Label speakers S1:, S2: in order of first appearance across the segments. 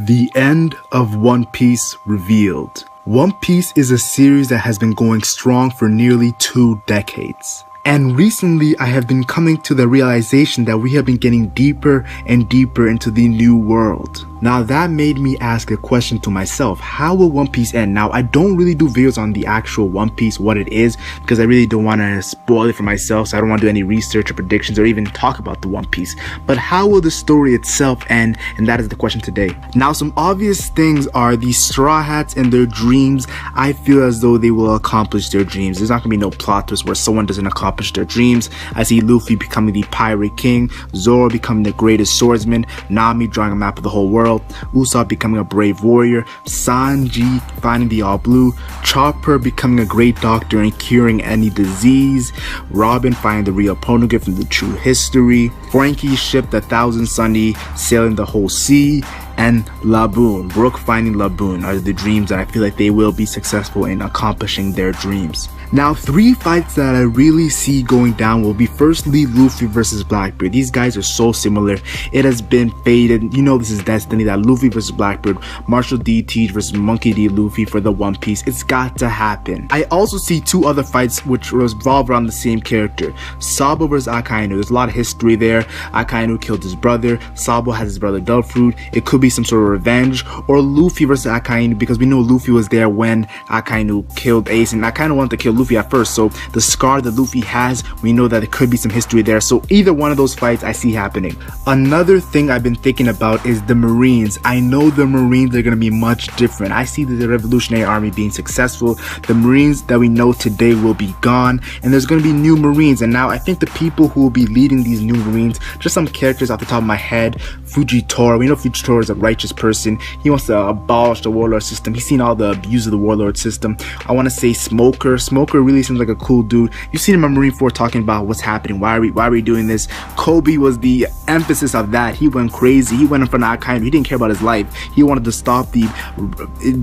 S1: The end of One Piece revealed. One Piece is a series that has been going strong for nearly 2 decades. And recently I have been coming to the realization that we have been getting deeper and deeper into the new world. Now that made me ask a question to myself: how will One Piece end? Now I don't really do videos on the actual One Piece, what it is, because I really don't want to spoil it for myself, so I don't want to do any research or predictions or even talk about the One Piece. But how will the story itself end? And that is the question today. Now some obvious things are the Straw Hats and their dreams. I feel as though they will accomplish their dreams. There's not going to be no plot twist where someone doesn't accomplish their dreams. I see Luffy becoming the Pirate King, Zoro becoming the greatest swordsman, Nami drawing a map of the whole world, Usopp becoming a brave warrior, Sanji finding the All Blue, Chopper becoming a great doctor and curing any disease, Robin finding the real Poneglyph and the true history, Frankie's ship the Thousand Sunny sailing the whole sea, and Laboon, Brook finding Laboon are the dreams that I feel like they will be successful in accomplishing their dreams. Now 3 fights that I really see going down will be firstly Luffy versus Blackbeard. These guys are so similar. It has been fated. You know this is destiny, that Luffy versus Blackbeard, Marshall D. Teach versus Monkey D. Luffy for the One Piece. It's got to happen. I also see 2 other fights which revolve around the same character. Sabo versus Akainu. There's a lot of history there. Akainu killed his brother. Sabo has his brother Dogfruit. It could be some sort of revenge. Or Luffy versus Akainu, because we know Luffy was there when Akainu killed Ace, and Akainu wanted to kill Luffy at first, so the scar that Luffy has, we know that it could be some history there. So either one of those fights I see happening. Another thing I've been thinking about is the Marines. I know the Marines are going to be much different. I see the Revolutionary Army being successful. The Marines that we know today will be gone, and there's going to be new Marines. And now I think the people who will be leading these new Marines, just some characters off the top of my head. Fujitora, we know Fujitora is a righteous person. He wants to abolish the warlord system. He's seen all the abuse of the warlord system. I want to say Smoker really seems like a cool dude. You've seen him on Marineford talking about what's happening, why are we doing this. Kobe was the emphasis of that. He went crazy. He went in front of Akainu. He didn't care about his life. He wanted to stop the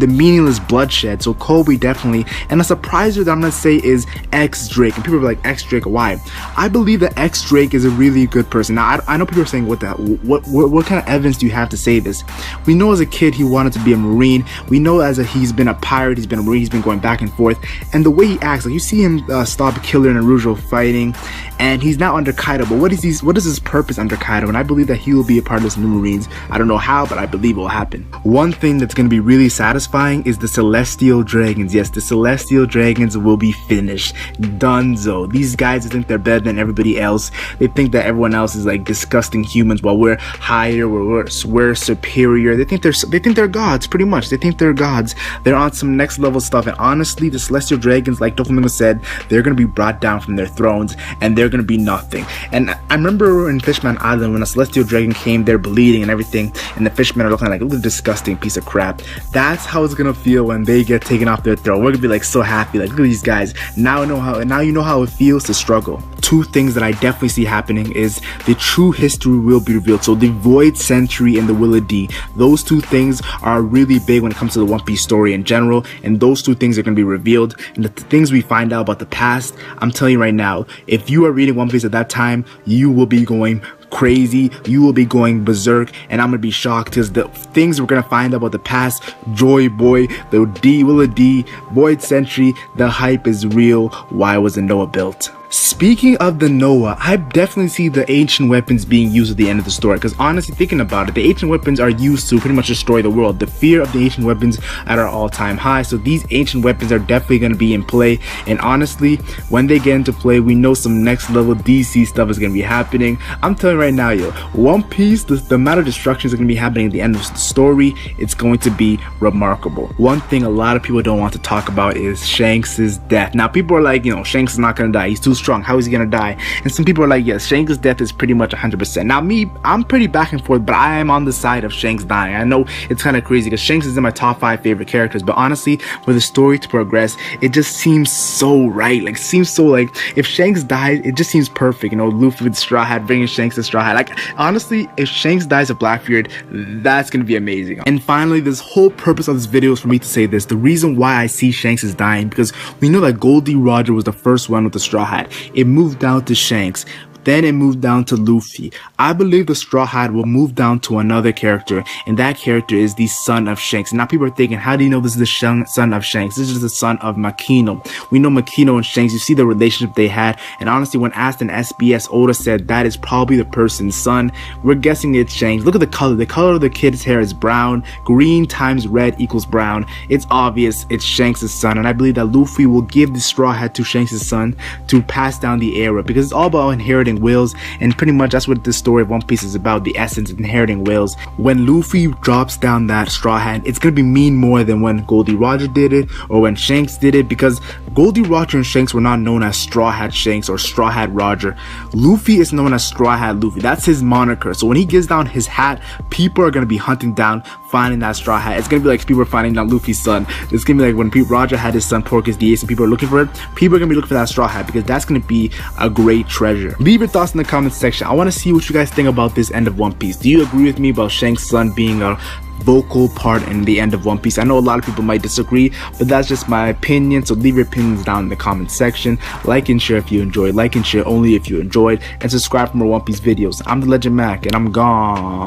S1: meaningless bloodshed. So Kobe definitely. And a surpriser that I'm gonna say is X Drake. And people are like, X Drake, why? I believe that X Drake is a really good person. Now I know people are saying, what kind of evidence do you have to say this? We know as a kid he wanted to be a Marine. We know he's been a pirate, he's been a Marine, he's been going back and forth. And the way he acts, like you see him stop Killer and Naruto fighting, and he's now under Kaido. But what is his purpose under Kaido? And I believe that he will be a part of this new Marines. I don't know how, but I believe it will happen. One thing that's going to be really satisfying is the Celestial Dragons. Yes, the Celestial Dragons will be finished. Dunzo. These guys think they're better than everybody else. They think that everyone else is like disgusting humans, while we're higher, we're superior. They think they're gods, pretty much. They think they're gods. They're on some next level stuff. And honestly, the Celestial Dragons, like Doflamingo said, they're going to be brought down from their thrones, and they're going to be nothing. And I remember in Fishman Island when a Celestial Dragon came, they're bleeding and everything, and the fishmen are looking like a little disgusting piece of crap. That's how it's going to feel when they get taken off their throne. We're going to be like so happy, like, look at these guys. Now you know how it feels to struggle. 2 things that I definitely see happening is the true history will be revealed. So the Void Century and the Will of D, those 2 things are really big when it comes to the One Piece story in general, and those 2 things are going to be revealed. And the things we find out about the past, I'm telling you right now, if you are reading One Piece at that time, you will be going crazy, you will be going berserk, and I'm gonna be shocked because the things we're gonna find out about the past, Joy Boy, the Will of D, Void Century, the hype is real. Why wasn't Noah built? Speaking of the Noah, I definitely see the ancient weapons being used at the end of the story, because honestly, thinking about it, the ancient weapons are used to pretty much destroy the world. The fear of the ancient weapons at our all-time high, so these ancient weapons are definitely going to be in play. And honestly, when they get into play, we know some next level DC stuff is going to be happening. I'm telling you right now, yo, One Piece, the amount of destructions that are going to be happening at the end of the story, it's going to be remarkable. One thing a lot of people don't want to talk about is Shanks' death. Now people are like, Shanks is not going to die, he's too strong, how is he gonna die? And some people are like, yes, Shanks' death is pretty much 100%. Now me, I'm pretty back and forth, but I am on the side of Shanks dying. I know it's kind of crazy because Shanks is in my top 5 favorite characters, but honestly, for the story to progress, it just seems so right. Like, seems so like, if Shanks dies, it just seems perfect. Luffy with Straw Hat, bringing Shanks to Straw Hat. Like, honestly, if Shanks dies of Blackbeard, that's gonna be amazing. And finally, this whole purpose of this video is for me to say this. The reason why I see Shanks is dying, because we know that Goldie Roger was the first one with the Straw Hat. It moved down to Shanks. Then it moved down to Luffy. I believe the Straw Hat will move down to another character, and that character is the son of Shanks. Now people are thinking, how do you know this is the son of Shanks? This is the son of Makino. We know Makino and Shanks, you see the relationship they had, and honestly when asked in SBS, Oda said that is probably the person's son. We're guessing it's Shanks. Look at the color of the kid's hair is brown. Green times red equals brown. It's obvious it's Shanks' son, and I believe that Luffy will give the Straw Hat to Shanks' son to pass down the era, because it's all about inheriting wills, and pretty much that's what the story of One Piece is about, the essence of inheriting wills. When Luffy drops down that Straw Hat, it's gonna be mean more than when Goldie Roger did it or when Shanks did it, because Goldie Roger and Shanks were not known as Straw Hat Shanks or Straw Hat Roger. Luffy is known as Straw Hat Luffy. That's his moniker. So when he gives down his hat, people are gonna be hunting down, finding that Straw Hat. It's gonna be like people are finding down Luffy's son. It's gonna be like when Roger had his son Porcus the Ace and people are looking for it. People are gonna be looking for that Straw Hat because that's gonna be a great treasure. Leave your thoughts in the comment section. I want to see what you guys think about this end of One Piece. Do you agree with me about Shanks' son being a vocal part in the end of One Piece? I know a lot of people might disagree, but that's just my opinion, so leave your opinions down in the comment section. Like and share if you enjoyed, like and share only if you enjoyed, and subscribe for more One Piece videos. I'm the Legend Mac, and I'm gone.